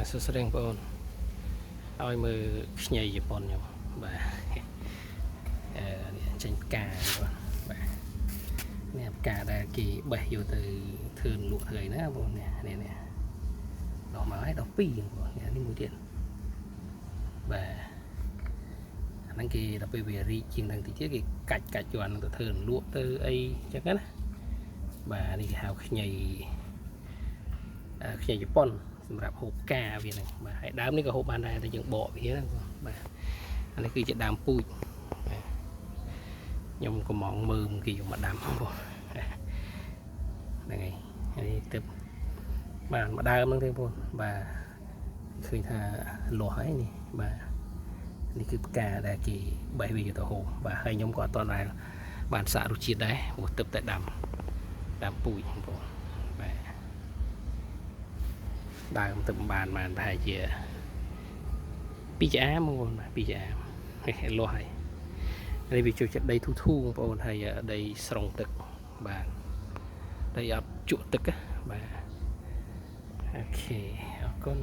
សួស្តីបងប្អូនឲ្យមើលខ្ញីជប៉ុនខ្ញុំបាទនេះចេញផ្កាបងបាទនេះផ្កាដែលគេបេះយកទៅធ្វើលក់ធ្វើអីណាបងនេះដកមកហើយដកពីរបងនេះមួយទៀតបាទអាហ្នឹងគេដល់ពេលវារីកជាងហ្នឹងតិចទៀតគេកាច់យកអាហ្នឹងទៅធ្វើលក់ទៅអីចឹងណាបាទនេះគេហៅខ្ញីជប៉ុនសម្រាប់ហូបផ្កាវាហ្នឹងបាទហើយដើមនេះក៏ហូបបានដែរតែយើងបកវាហ្នឹងបាទអានេះគឺជាដើមពូជខ្ញុំកំងមើលគេយកមកដាំបងហ្នឹងហើយនេះទៅបាទមកដើមហ្នឹងទេបងបាទឃើញថាលាស់ហើយនេះបាទនេះគឺផ្កាដែលគេបេះវាទៅហូបបាទហើយខ្ញុំក៏អត់ទាន់បានសាករសជាតិដែរព្រោះទឹកតែដាំពូជបងបាទដើមទឹកបានប្រហែលជា2ចាបងប្អូនបាទ2ចាលាស់ហើយនេះវាចូលចិត្តដីធូរបងប្អូនហើយដីស្រង់ទឹកបាទដីអត់ជក់ទឹកបាទអូខេអរគុណ